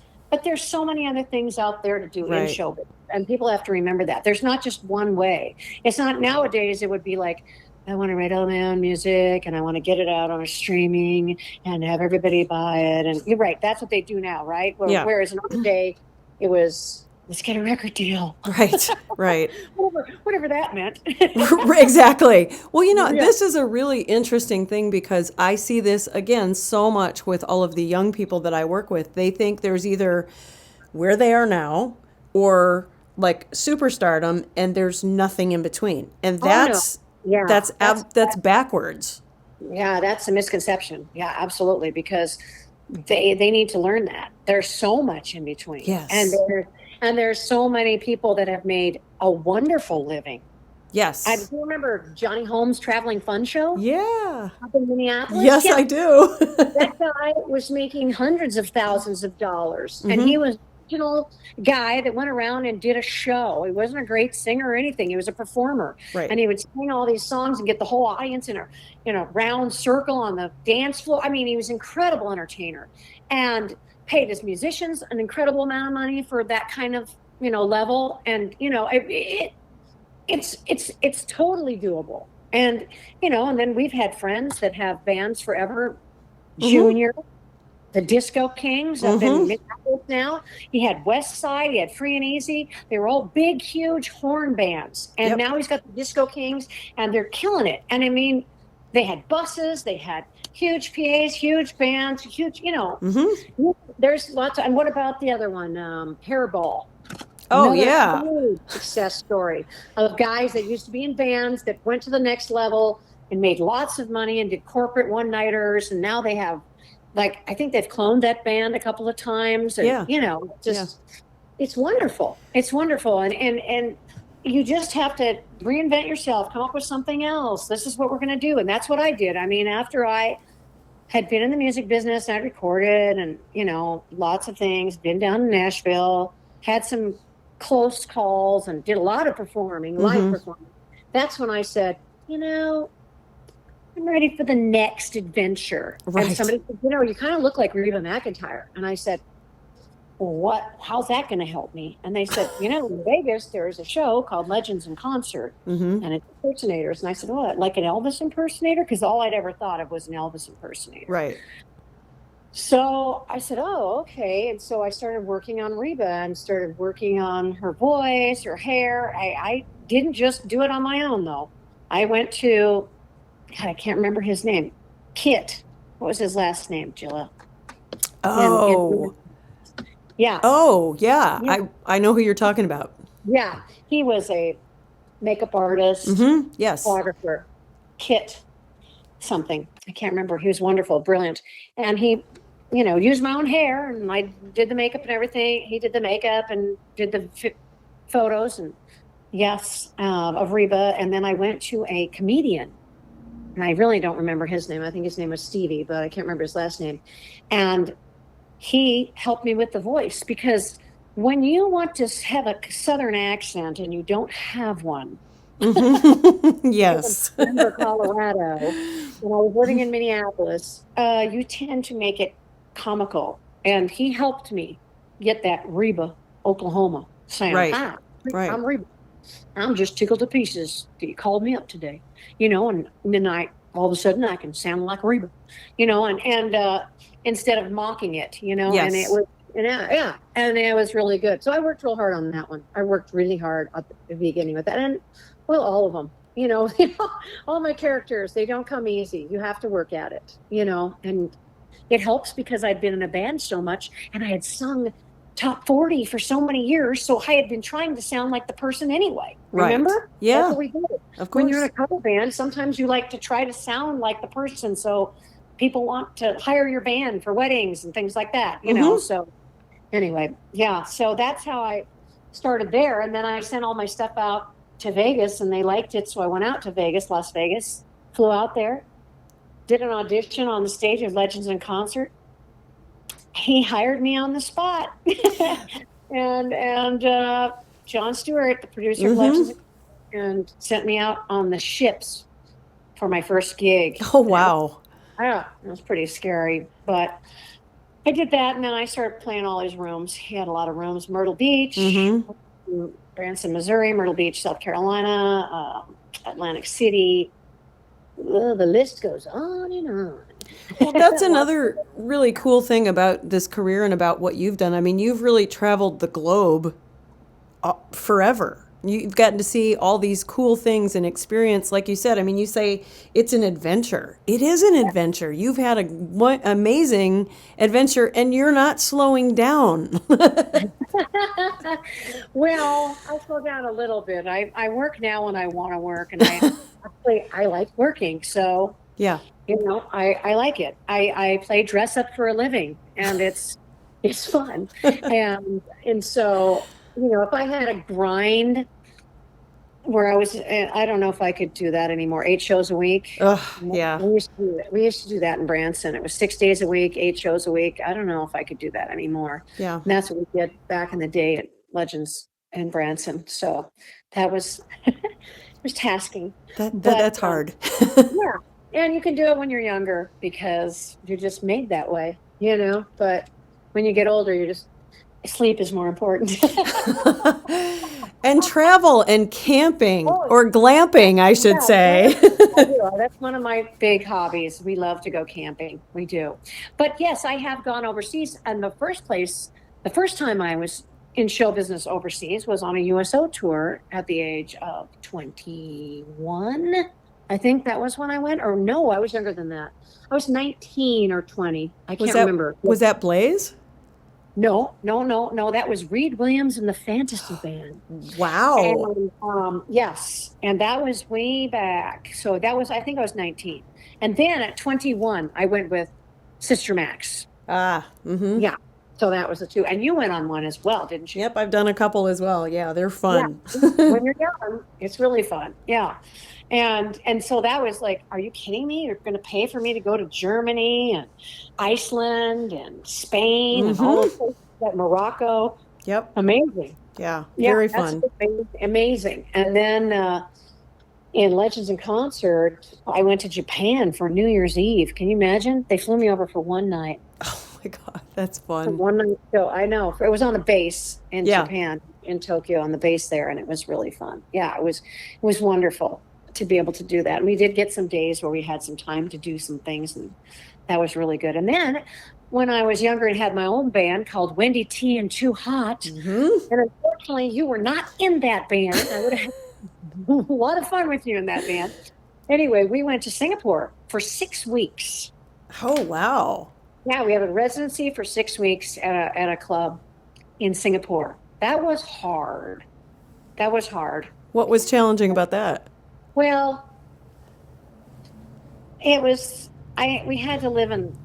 so many other things out there to do in showbiz. And people have to remember that. There's not just one way. It's not nowadays. It would be like, I want to write all my own music, and I want to get it out on a streaming and have everybody buy it. And you're right. That's what they do now, right? Whereas in our day, it was, let's get a record deal. Right. whatever that meant. Exactly. Well, this is a really interesting thing because I see this, again, so much with all of the young people that I work with. They think there's either where they are now or like superstardom, and there's nothing in between. And that's... Yeah, that's backwards. Yeah, that's a misconception. Yeah, absolutely, because they need to learn that there's so much in between. Yes, and there's so many people that have made a wonderful living. Yes, I do remember Johnny Holmes' Traveling Fun Show. Yeah, up in Minneapolis. Yes, I do. That guy was making hundreds of thousands of dollars, and he was guy that went around and did a show. He wasn't a great singer or anything. He was a performer, and he would sing all these songs and get the whole audience in a round circle on the dance floor. I mean, he was an incredible entertainer, and paid his musicians an incredible amount of money for that kind of level. And it's totally doable. And and then we've had friends that have bands forever. Junior. The Disco Kings up in Minneapolis now. He had West Side, he had Free and Easy. They were all big, huge horn bands. And now he's got the Disco Kings, and they're killing it. And I mean, they had buses, they had huge PAs, huge bands, huge, there's lots of, and what about the other one? Hairball. Oh, yeah. Success story of guys that used to be in bands that went to the next level and made lots of money and did corporate one-nighters, and now they have, like, I think they've cloned that band a couple of times. And, it's wonderful. It's wonderful. And you just have to reinvent yourself, come up with something else. This is what we're going to do. And that's what I did. I mean, after I had been in the music business, I recorded and, lots of things, been down in Nashville, had some close calls and did a lot of performing, live performing. That's when I said, I'm ready for the next adventure. Right. And somebody said, you kind of look like Reba McEntire. And I said, well, how's that going to help me? And they said, in Vegas, there's a show called Legends in Concert, and it's impersonators. And I said, what, like an Elvis impersonator? Because all I'd ever thought of was an Elvis impersonator. Right. So I said, oh, okay. And so I started working on Reba and started working on her voice, her hair. I didn't just do it on my own, though. I went to... God, I can't remember his name. Kit. What was his last name, Jilla? Oh. Yeah. Oh, yeah. I know who you're talking about. Yeah. He was a makeup artist. Yes. Photographer. Kit something. I can't remember. He was wonderful, brilliant. And he, used my own hair, and I did the makeup and everything. He did the makeup and did the photos and of Reba. And then I went to a comedian. And I really don't remember his name. I think his name was Stevie, but I can't remember his last name. And he helped me with the voice, because when you want to have a Southern accent and you don't have one, Yes. Denver, Colorado, when I was living in Minneapolis, you tend to make it comical. And he helped me get that Reba, Oklahoma sound. Right. Hi, Right. I'm Reba. I'm just tickled to pieces that you called me up today. And then all of a sudden I can sound like Reba, and instead of mocking it, and it Yes. was, yeah, and it was really good. So I worked real hard on that one. I worked really hard at the beginning with that. And well, all of them, all my characters, they don't come easy. You have to work at it, and it helps because I'd been in a band so much and I had sung top 40 for so many years. So I had been trying to sound like the person anyway. Right. Remember? Yeah. That's what we did. Of When you're in course. a cover band, sometimes you like to try to sound like the person. So people want to hire your band for weddings and things like that, So anyway, yeah. So that's how I started there. And then I sent all my stuff out to Vegas and they liked it. So I went out to Vegas, Las Vegas, flew out there, did an audition on the stage of Legends in Concert. He hired me on the spot. and John Stewart, the producer of Legends, and sent me out on the ships for my first gig. Oh, wow. It was pretty scary, but I did that, and then I started playing all his rooms. He had a lot of rooms: Myrtle Beach, Branson, Missouri; Myrtle Beach, South Carolina; Atlantic City. Well, the list goes on and on. Well, that's another really cool thing about this career and about what you've done. I mean, you've really traveled the globe forever. You've gotten to see all these cool things and experience, like you said. I mean, you say it's an adventure. It is an adventure. You've had an amazing adventure, and you're not slowing down. Well, I slow down a little bit. I work now when I want to work, and I like working. So Yeah. I like it. I play dress up for a living, and it's fun. And so, if I had a grind where I don't know if I could do that anymore. 8 shows a week. Yeah. We used to do that in Branson. It was 6 days a week, 8 shows a week. I don't know if I could do that anymore. Yeah. And that's what we did back in the day at Legends in Branson. So that was, it was tasking. That's hard. Yeah. And you can do it when you're younger because you're just made that way, but when you get older, sleep is more important. And travel and camping or glamping, I should say. That's one of my big hobbies. We love to go camping. We do. But yes, I have gone overseas. And the first time I was in show business overseas was on a USO tour at the age of 21. I think that was when I went. Or no, I was younger than that. I was 19 or 20. I can't remember. Was that Blaze? No. That was Reed Williams and the Fantasy Band. Wow. And, yes. And that was way back. So I think I was 19. And then at 21, I went with Sister Max. Yeah. So that was the two. And you went on one as well, didn't you? Yep, I've done a couple as well. Yeah, they're fun. Yeah. When you're young, it's really fun. Yeah. And so that was like, are you kidding me? You're going to pay for me to go to Germany and Iceland and Spain and all those places, like Morocco. Yep. Amazing. Yeah. Very fun. Amazing. And then in Legends in Concert, I went to Japan for New Year's Eve. Can you imagine? They flew me over for one night. Oh my God, that's fun. One night show. I know. It was on a base in Japan, in Tokyo, on the base there, and it was really fun. Yeah, it was wonderful to be able to do that. And we did get some days where we had some time to do some things, and that was really good. And then when I was younger and had my own band called Wendy T and Too Hot, and unfortunately you were not in that band. I would have had a lot of fun with you in that band. Anyway, we went to Singapore for 6 weeks. Oh, wow. Yeah, we had a residency for 6 weeks at a club in Singapore. That was hard. What was challenging about that? Well, it was, we had to live in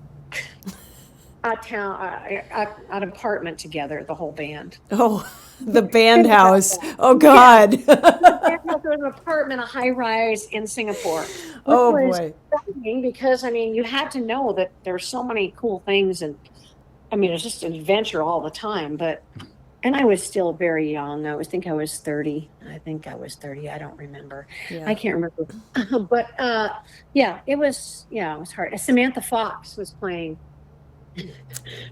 an apartment together, the whole band. Oh, the band house. Oh, God. There was an apartment, a high rise in Singapore. Oh, boy. Because, you had to know that there's so many cool things. And, it's just an adventure all the time. But And I was still very young. Think I was 30. I think I was 30. I don't remember. Yeah. I can't remember. But yeah, it was hard. Samantha Fox was playing.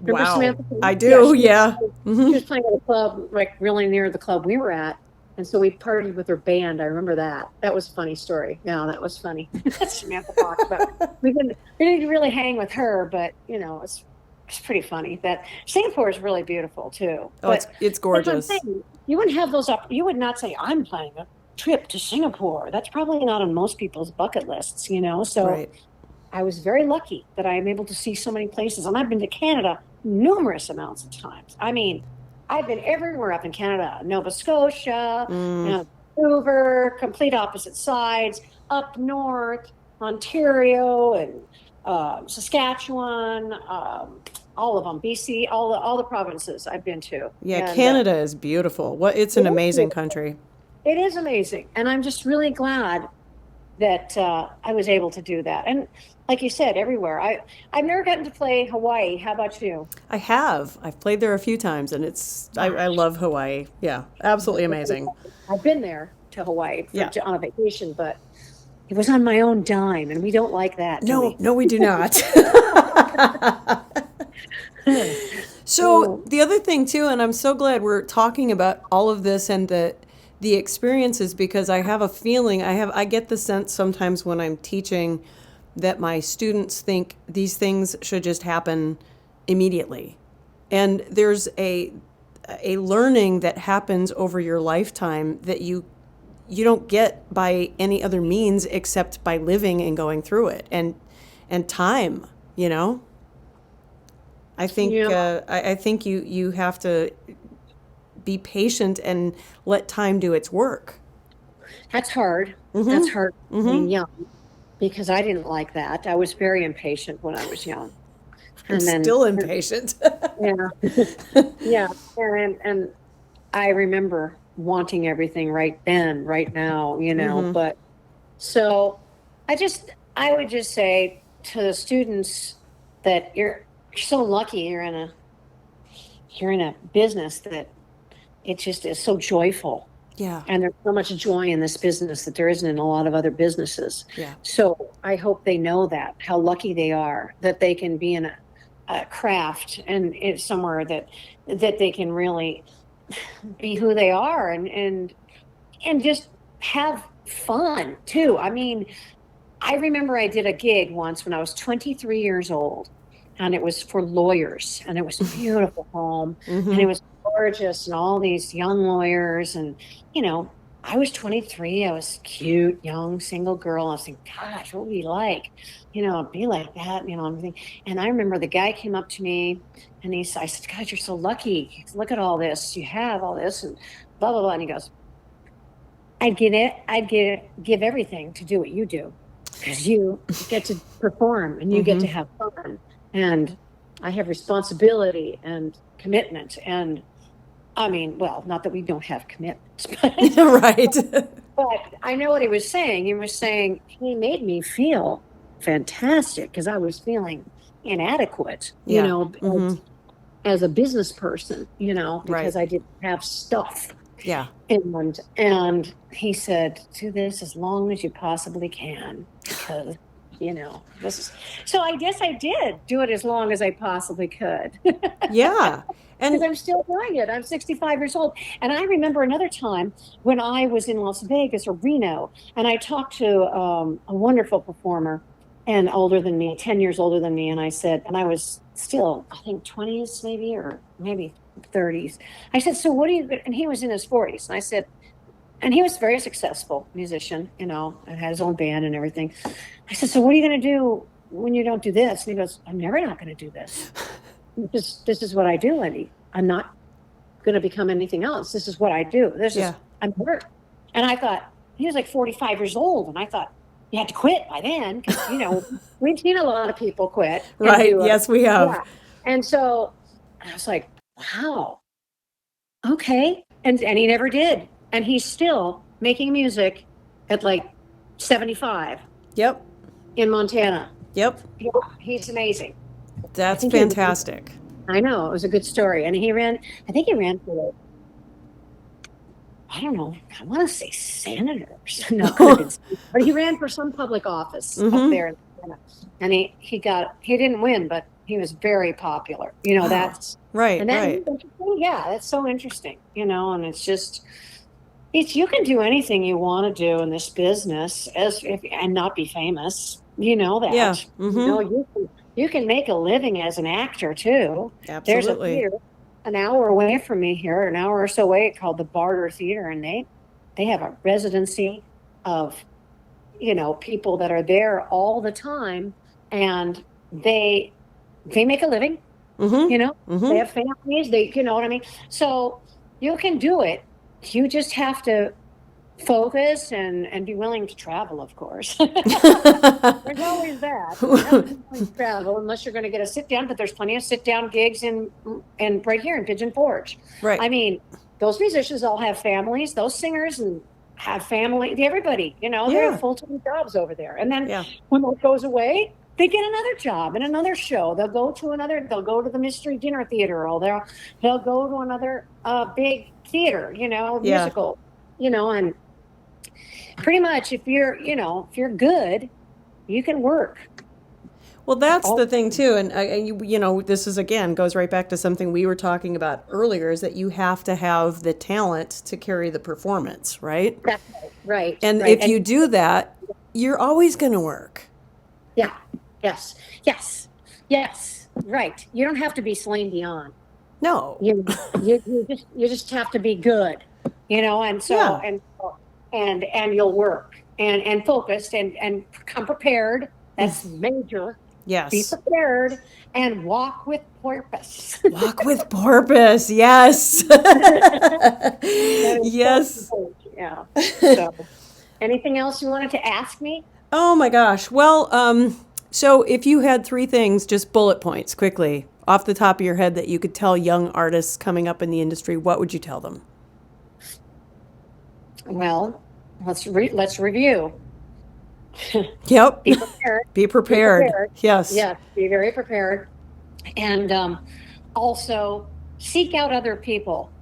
Remember Wow. Samantha? I Yeah, do. Yeah. she was playing at a club like really near the club we were at. And so we partied with her band. I remember that. That was a funny story. Yeah, that was funny. That's Samantha Fox. But we didn't really hang with her, but it's pretty funny. That Singapore is really beautiful too. Oh, it's gorgeous. You wouldn't have those up. You would not say, "I'm planning a trip to Singapore." That's probably not on most people's bucket lists, So Right. I was very lucky that I am able to see so many places, and I've been to Canada numerous amounts of times. I mean, I've been everywhere up in Canada: Nova Scotia, Vancouver, complete opposite sides, up north, Ontario, and Saskatchewan. All of them, BC, all the provinces I've been to. Yeah, And, Canada is beautiful. It's an amazing country. It is amazing, and I'm just really glad that I was able to do that. And like you said, everywhere. I've never gotten to play Hawaii. How about you? I have. I've played there a few times, and I love Hawaii. Yeah, absolutely amazing. I've been there to Hawaii Yeah. on a vacation, but it was on my own dime, and we don't like that. No, we do not. So the other thing too, and I'm so glad we're talking about all of this and the experiences, because I have a feeling, I get the sense sometimes when I'm teaching that my students think these things should just happen immediately. And there's a learning that happens over your lifetime that you don't get by any other means except by living and going through it, and time, I think I think you have to be patient and let time do its work. That's hard. That's hard being young, because I didn't like that. I was very impatient when I was young. I'm still impatient. Yeah. Yeah. And I remember wanting everything right then, right now, but so I would just say to the students that you're so lucky you're in a business that it just is so joyful. Yeah. And there's so much joy in this business that there isn't in a lot of other businesses. Yeah. So I hope they know that, how lucky they are that they can be in a craft and it's somewhere that they can really be who they are and just have fun too. I mean, I remember I did a gig once when I was 23 years old, and it was for lawyers, and it was a beautiful home, and it was gorgeous, and all these young lawyers, and I was 23. I was cute, young, single girl. I was thinking, gosh, what would be like, be like that, everything. And I remember the guy came up to me, and I said, God, you're so lucky. Look at all this. You have all this, and blah blah blah. And he goes, I'd give everything to do what you do, because you get to perform and you get to have fun, and I have responsibility and commitment. And I mean, well, not that we don't have commitments, but right. But I know what he was saying. He was saying he made me feel fantastic because I was feeling inadequate, as a business person, because I didn't have stuff. Yeah. And he said, do this as long as you possibly can, because this is, so I guess I did do it as long as I possibly could. Yeah. And because I'm still doing it. I'm 65 years old. And I remember another time when I was in Las Vegas or Reno, and I talked to a wonderful performer and older than me, 10 years older than me. And I said, and I was still, I think 20s maybe, or maybe 30s. I said, so what do you, and he was in his 40s. And I said, and he was a very successful musician, and had his own band and everything. I said, so what are you going to do when you don't do this? And he goes, I'm never not going to do this. This is what I do, Wendy. I'm not going to become anything else. This is what I do. I'm hurt. And I thought, he was like 45 years old. And I thought, you had to quit by then. Because, we've seen a lot of people quit. Right. Yes, we have. Yeah. And so I was like, wow. Okay. And he never did. And he's still making music at like 75. Yep. In Montana. Yep. Yeah, he's amazing. That's fantastic. I know, it was a good story. And I think he ran for, I don't know, I want to say senators. No, could have been, but he ran for some public office up there in the Senate. And he didn't win, but he was very popular. That's Right, and that right. yeah, that's so interesting, and it's just you can do anything you want to do in this business and not be famous. You know that. Yeah. You can make a living as an actor too. Absolutely. There's a theater an hour away from me here, an hour or so away, called the Barter Theater, and they have a residency of people that are there all the time, and they make a living. They have families. You know what I mean. So you can do it. You just have to focus and be willing to travel, of course. There's always that. You have to be willing to travel unless you're going to get a sit down, but there's plenty of sit down gigs in right here in Pigeon Forge. Right. I mean, those musicians all have families. Those singers and have family. Everybody, they have full-time jobs over there. And then when that goes away, they get another job and another show. They'll go to the Mystery Dinner Theater, or they'll go to another big theater, musical, and pretty much if you're good, you can work. Well, that's the thing too. And this is, again, goes right back to something we were talking about earlier, is that you have to have the talent to carry the performance, right? That's right. And if you do that, you're always going to work. Yeah. Yes. Right. You don't have to be Celine Dion. No. You just have to be good, and so and you'll work and focused and come prepared. That's major. Yes. Be prepared and walk with purpose. Walk with purpose. Yes. Yes. Yeah. So, anything else you wanted to ask me? Oh my gosh. Well, so if you had 3 things, just bullet points quickly off the top of your head, that you could tell young artists coming up in the industry, what would you tell them? Well, let's review. Yep. Be prepared. Be prepared. Yes. Yes. Be very prepared. And also seek out other people.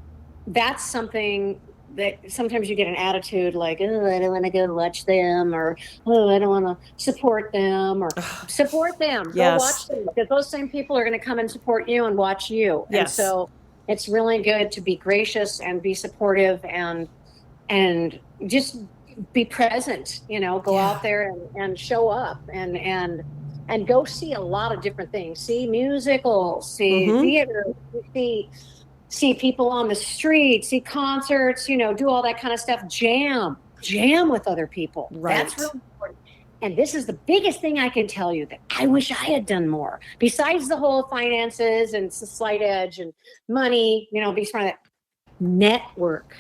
That's something that sometimes you get an attitude like, oh, I don't want to go watch them, or, oh, I don't want to support them, or support them. Yes. Go watch them, because those same people are going to come and support you and watch you. Yes. And so it's really good to be gracious and be supportive and just be present, go out there and show up and go see a lot of different things. See musicals, see theater, see people on the street, see concerts, do all that kind of stuff. Jam with other people. Right. That's really important. And this is the biggest thing I can tell you that I wish I had done more. Besides the whole finances and slight edge and money, be smart. Network.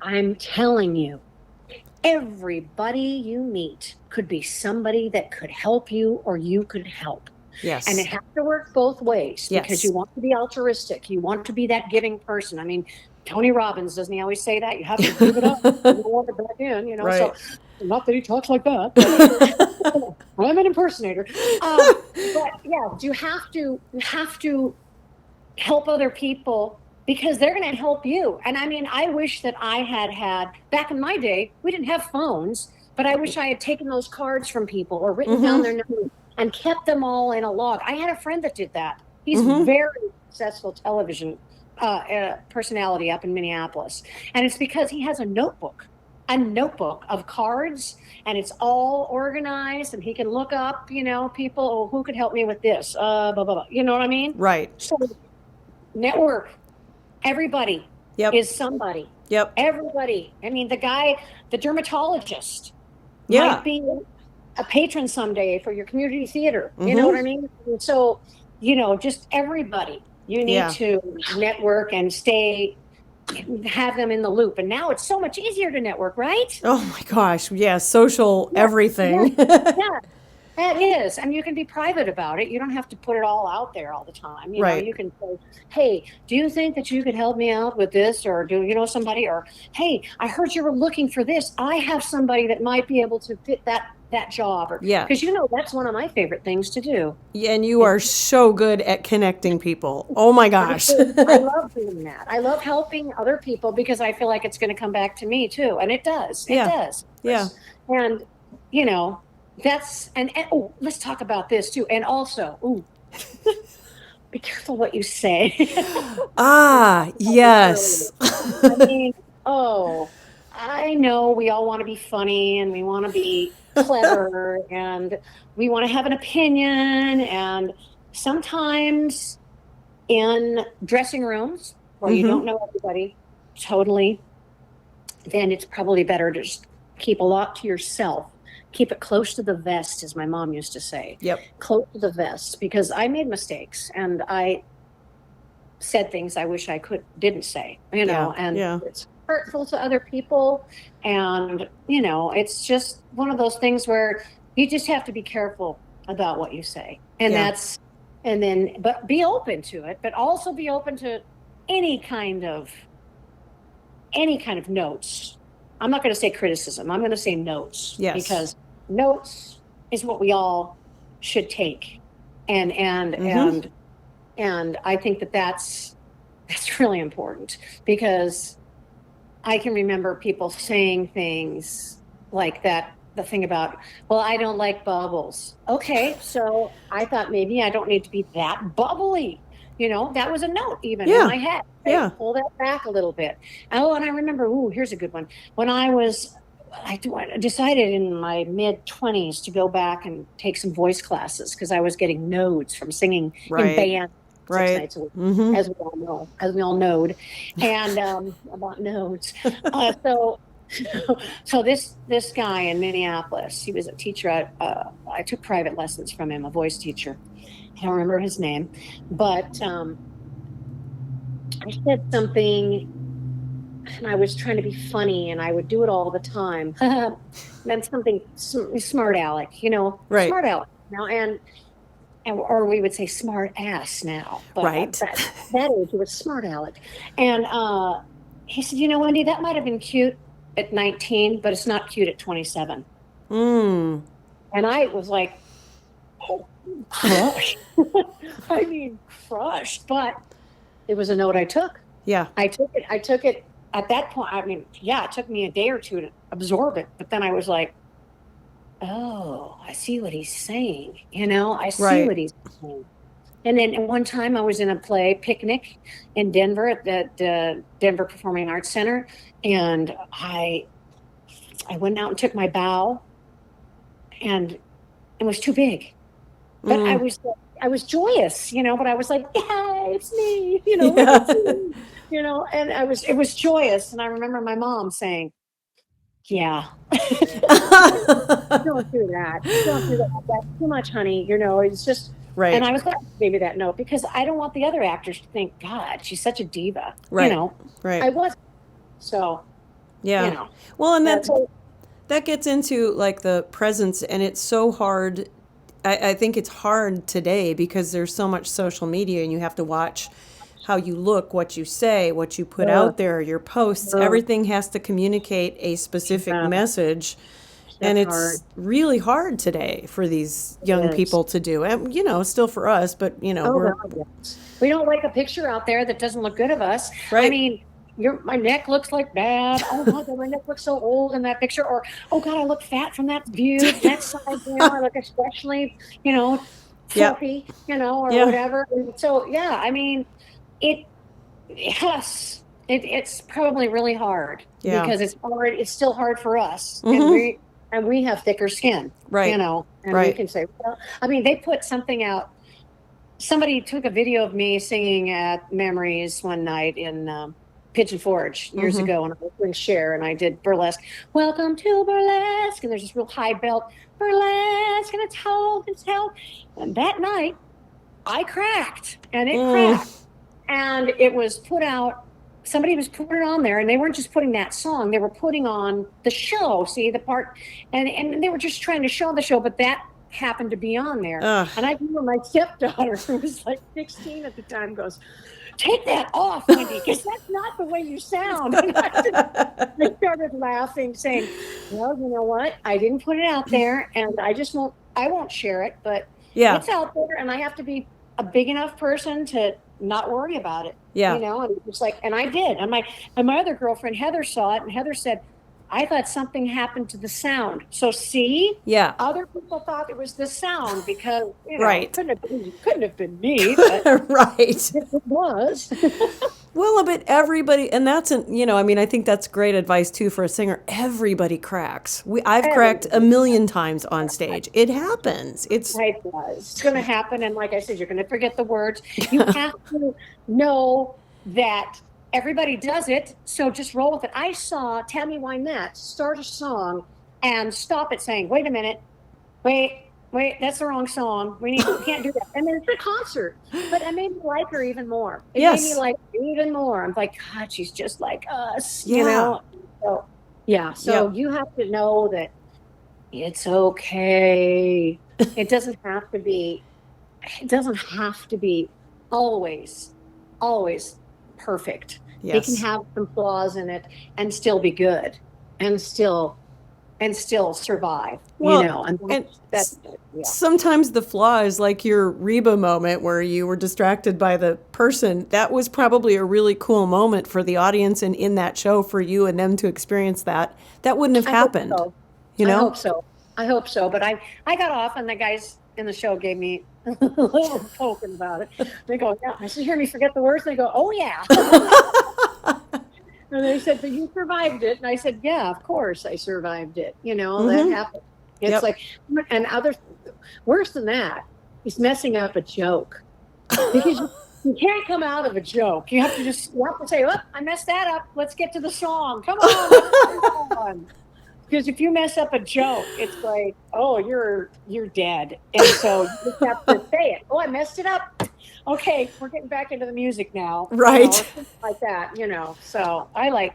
I'm telling you, everybody you meet could be somebody that could help you, or you could help. Yes. And it has to work both ways, Yes. because you want to be altruistic. You want to be that giving person. I mean, Tony Robbins, doesn't he always say that? You have to give it up. You don't want it back in, Right. So not that he talks like that. But I'm an impersonator. But yeah, you have to help other people, because they're going to help you. And I mean, I wish that I had, back in my day, we didn't have phones, but I wish I had taken those cards from people or written down their names and kept them all in a log. I had a friend that did that. He's very successful television personality up in Minneapolis. And it's because he has a notebook of cards, and it's all organized, and he can look up, people, who could help me with this, blah, blah, blah. You know what I mean? Right. So network. Everybody is somebody. Yep. Everybody. I mean, the dermatologist Yeah. might be a patron someday for your community theater. You know what I mean? And so, just everybody. You need to network and have them in the loop. And now it's so much easier to network, right? Oh my gosh. Yeah. Social everything. Yeah. That is, and you can be private about it. You don't have to put it all out there all the time. Right. You can say, hey, do you think that you could help me out with this? Or do you know somebody? Or, hey, I heard you were looking for this. I have somebody that might be able to fit that that job, or Yeah. because that's one of my favorite things to do. Yeah, and you are so good at connecting people. Oh my gosh. I love doing that. I love helping other people because I feel like it's going to come back to me too, and it does. It Yeah. does. Yeah. And that's and oh, let's talk about this too. And also, be careful what you say. Yes. I mean, I know we all want to be funny and we want to be clever and we want to have an opinion. And sometimes in dressing rooms where you don't know everybody totally, then it's probably better to just keep a lot to yourself. Keep it close to the vest, as my mom used to say. Yep. Close to the vest, because I made mistakes and I said things I wish I didn't say, and it's hurtful to other people. And, it's just one of those things where you just have to be careful about what you say. And but be open to it, but also be open to any kind of notes. I'm not going to say criticism. I'm going to say notes. Yes. Because notes is what we all should take. And I think that's really important, because I can remember people saying things like that, the thing about, well, I don't like bubbles. Okay, so I thought maybe I don't need to be that bubbly. That was a note even in my head. Yeah. Pull that back a little bit. Oh, and I remember, here's a good one. When I decided in my mid-20s to go back and take some voice classes because I was getting nodes from singing in band 6 nights a week, as we all know, and about nodes. So this guy in Minneapolis, he was a teacher. I took private lessons from him, a voice teacher. I don't remember his name, but I said something and I was trying to be funny and I would do it all the time. Then something smart aleck, Right. Smart aleck now, or we would say smart ass now. But Right. That age it was smart aleck. And he said, Wendy, that might have been cute at 19, but it's not cute at 27. And I was like, crushed. I mean, crushed. But it was a note I took. Yeah. I took it at that point. I mean, it took me a day or two to absorb it. But then I was like, oh, I see what he's saying. I see what he's saying. And then at one time I was in a play picnic in Denver at the Denver Performing Arts Center. And I went out and took my bow, and it was too big. But I was joyous, but I was like, yeah, it's me, it's me, and it was joyous. And I remember my mom saying, yeah, don't do that. Don't do that. That's too much, honey. It's just, right. And I was glad she gave me that note, because I don't want the other actors to think, God, she's such a diva. Right. Right. I wasn't. So, yeah. Well, and that gets into like the presence, and it's so hard. I think it's hard today because there's so much social media and you have to watch how you look, what you say, what you put out there, your posts. Everything has to communicate a specific message. And it's really hard today for these young people to do. And, still for us, but, we don't like a picture out there that doesn't look good of us. Right. I mean, my neck looks like bad. Oh my God, my neck looks so old in that picture. Or, oh God, I look fat from that view. That side, I look especially, fluffy, or whatever. And so, I mean, it's probably really hard because it's still hard for us. And we have thicker skin, right? And we can say, well, I mean, they put something out. Somebody took a video of me singing at Memories one night in Pigeon Forge years ago, and I was doing Cher, and I did burlesque. Welcome to burlesque, and there's this real high belt burlesque, and it's held. And that night, I cracked, and it cracked, and it was put out. Somebody was putting it on there, and they weren't just putting that song; they were putting on the show. See the part, and they were just trying to show the show, but that happened to be on there. And I remember my stepdaughter, who was like 16 at the time, goes, "Take that off, Wendy, because that's not the way you sound." And I started laughing, saying, well, you know what? I didn't put it out there, and I won't share it, but Yeah. it's out there, and I have to be a big enough person to not worry about it, Yeah. and it's like, and I did. And my other girlfriend, Heather, saw it, and Heather said, I thought something happened to the sound. So see, Yeah. other people thought it was the sound because, Right. couldn't have been me, but Right. it was. Well, but everybody, and I mean, I think that's great advice too for a singer. Everybody cracks. I've cracked a million times on stage. It happens. It's It was. It's going to happen. And like I said, you're going to forget the words. You have to know that everybody does it. So just roll with it. I saw Tammy Wynette start a song and stop it saying, wait a minute, wait, that's the wrong song. We can't do that. And then it's a concert. But it made me like her even more. It made me like her even more. I'm like, God, she's just like us, So, yeah. So you have to know that it's okay. It doesn't have to be always, always perfect. Yes. It can have some flaws in it and still be good and still survive, Well, and that's sometimes the flaw is like your Reba moment where you were distracted by the person. That was probably a really cool moment for the audience and in that show for you and them to experience that. That wouldn't have happened. I hope so. But I got off, and the guys in the show gave me a little token about it. They go, yeah. I said, hear me forget the words. They go, oh yeah. And they said, but you survived it. And I said, yeah, of course I survived it. That happened. It's like, and worse than that, he's messing up a joke. Because you can't come out of a joke. You have to say, oh, I messed that up. Let's get to the song. Come on. Because if you mess up a joke, it's like, oh, you're dead. And so you just have to say it. Oh, I messed it up. Okay, we're getting back into the music now. Right. Like that, So I like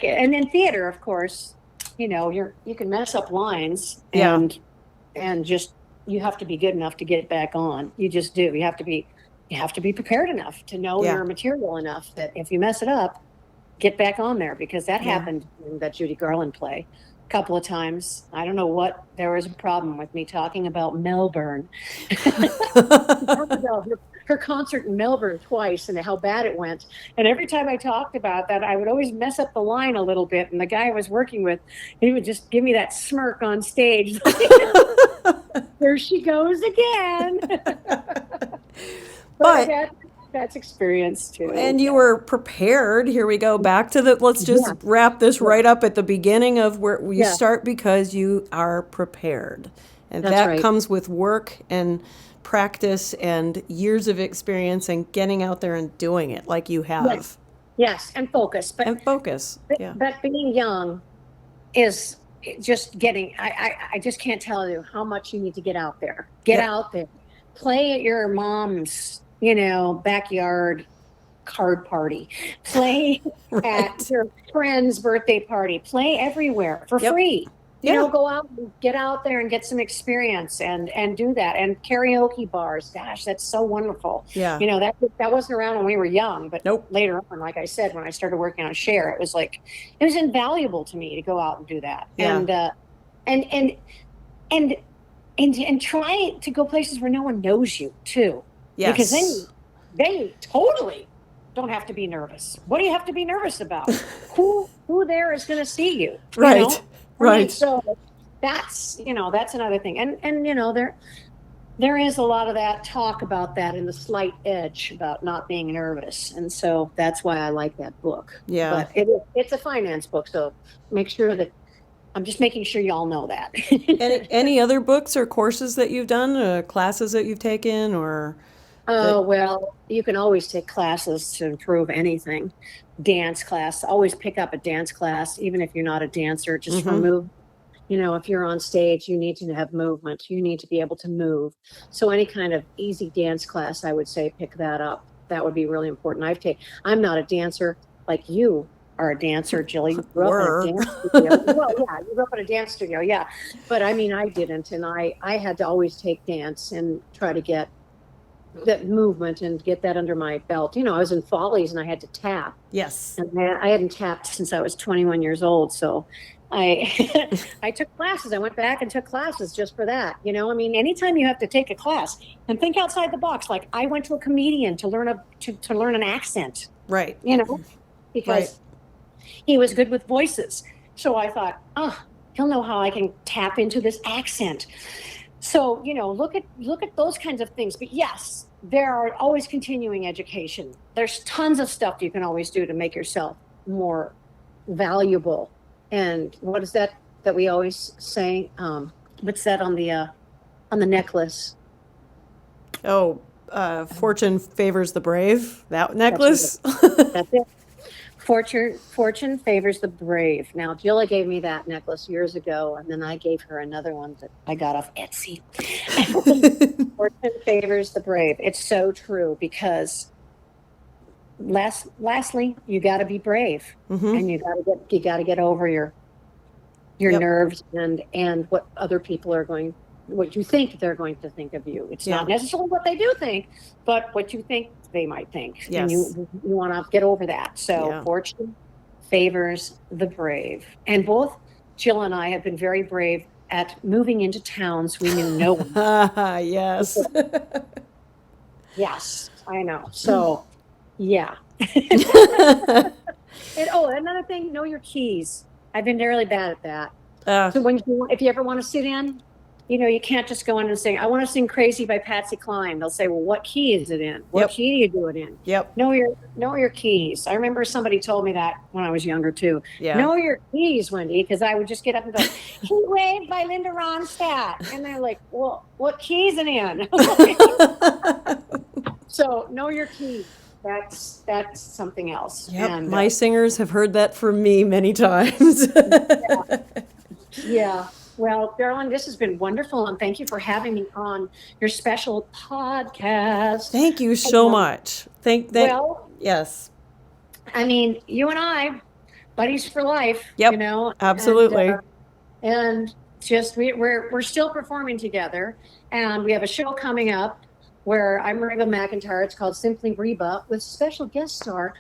it. And in theater, of course, you can mess up lines and just you have to be good enough to get it back on. You just do. You have to be prepared enough to know your material enough that if you mess it up, get back on there, because that happened in that Judy Garland play a couple of times. I don't know what, there was a problem with me talking about Melbourne. Her concert in Melbourne twice and how bad it went. And every time I talked about that, I would always mess up the line a little bit. And the guy I was working with, he would just give me that smirk on stage. There she goes again. But that's experience too. And you were prepared. Here we go back to let's just wrap this right up at the beginning of where you start, because you are prepared. And that comes with work and practice and years of experience and getting out there and doing it like you have. Yes, and focus. But being young is just getting, I just can't tell you how much you need to get out there. Get out there. Play at your mom's backyard card party, play at your friend's birthday party, play everywhere for free. Go out and get out there and get some experience and do that. And karaoke bars, gosh, that's so wonderful. Yeah. That wasn't around when we were young, but later on, like I said, when I started working on Share, it was invaluable to me to go out and do that. Yeah. And try to go places where no one knows you too. Yes. Because then you totally don't have to be nervous. What do you have to be nervous about? who there is going to see you? Right. Right. So that's another thing. And there is a lot of that talk about that in The Slight Edge about not being nervous. And so that's why I like that book. Yeah. But it's a finance book. So make sure that I'm just making sure y'all know that. Any other books or courses that you've done, classes that you've taken, or? Oh, well, you can always take classes to improve anything. Dance class, always pick up a dance class, even if you're not a dancer, just for move. If you're on stage, you need to have movement. You need to be able to move. So any kind of easy dance class, I would say, pick that up. That would be really important. I'm not a dancer like you are a dancer, Jilla. You grew up in a dance studio. Well, yeah, you grew up in a dance studio, yeah. But I mean, I didn't, and I had to always take dance and try to get that movement and get that under my belt. I was in Follies and I had to tap. Yes. And I hadn't tapped since I was 21 years old. So I I took classes. I went back and took classes just for that. Anytime you have to take a class and think outside the box, like I went to a comedian to learn to learn an accent. Right. Because he was good with voices. So I thought, he'll know how I can tap into this accent. So, look at those kinds of things. But yes, there are always continuing education. There's tons of stuff you can always do to make yourself more valuable. And what is that we always say? What's that on the necklace? Oh, fortune favors the brave. That necklace. That's it. Fortune favors the brave. Now, Jilla gave me that necklace years ago, and then I gave her another one that I got off Etsy. Fortune favors the brave. It's so true because, lastly, you got to be brave, and you got to get over your nerves and what other people are what you think they're going to think of you. It's not necessarily what they do think, but what you think they might think. Yes. And you want to get over that. So fortune favors the brave. And both Jill and I have been very brave at moving into towns we knew no one. Yes. Yes, I know. So, yeah. Another thing, know your keys. I've been really bad at that. So if you ever want to sit in, you can't just go in and say, I want to sing Crazy by Patsy Cline. They'll say, well, what key is it in? What key do you do it in? Yep. Know your keys. I remember somebody told me that when I was younger too. Yeah. Know your keys, Wendy, because I would just get up and go, Heat Wave by Linda Ronstadt. And they're like, well, what key is it in? So know your keys. That's something else. Yep. And, my singers have heard that from me many times. Yeah. Well, Garland, this has been wonderful, and thank you for having me on your special podcast. Thank you so much. Yes. I mean, you and I, buddies for life. Yep. Absolutely. And just we're still performing together, and we have a show coming up where I'm Reba McEntire. It's called Simply Reba with special guest star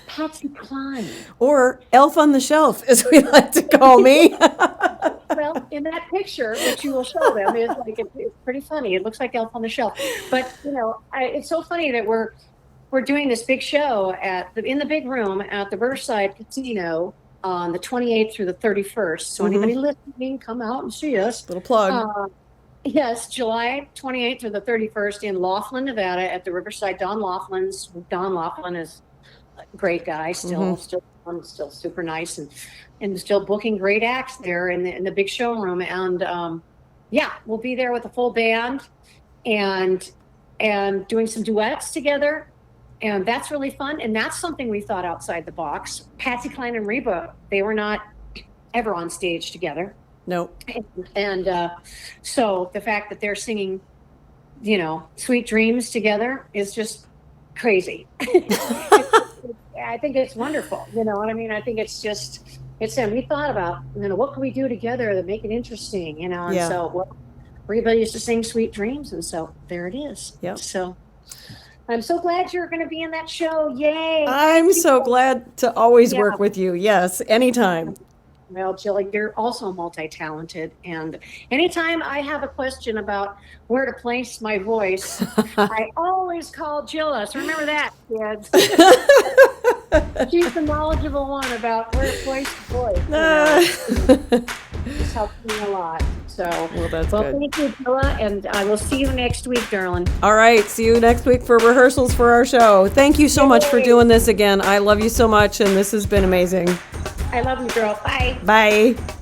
Patsy Cline. Or Elf on the Shelf, as we like to call me. Well, in that picture, which you will show them, it's pretty funny. It looks like Elf on the Shelf. But, it's so funny that we're doing this big show in the big room at the Riverside Casino on the 28th through the 31st. So anybody listening, come out and see us. Little plug. Yes, July 28th through the 31st in Laughlin, Nevada at the Riverside. Don Laughlin is a great guy, still super nice and still booking great acts there in the big showroom. And we'll be there with a full band and doing some duets together. And that's really fun. And that's something we thought outside the box. Patsy Cline and Reba, they were not ever on stage together. No. And so the fact that they're singing, Sweet Dreams together is just crazy. I think it's wonderful. You know what I mean? I think and we thought about, what can we do together to make it interesting, And so Reba used to sing Sweet Dreams, and so there it is. Yep. So I'm so glad you're going to be in that show. Yay. I'm so glad to always work with you. Yes, anytime. Well, Jilla, you're also multi-talented, and anytime I have a question about where to place my voice, I always call Jilla. So remember that, kids. She's the knowledgeable one about where to place the voice. It's helped me a lot. So, that's good. Thank you, Jilla, and I will see you next week, darling. All right, see you next week for rehearsals for our show. Thank you so much for doing this again. I love you so much, and this has been amazing. I love you, girl. Bye. Bye.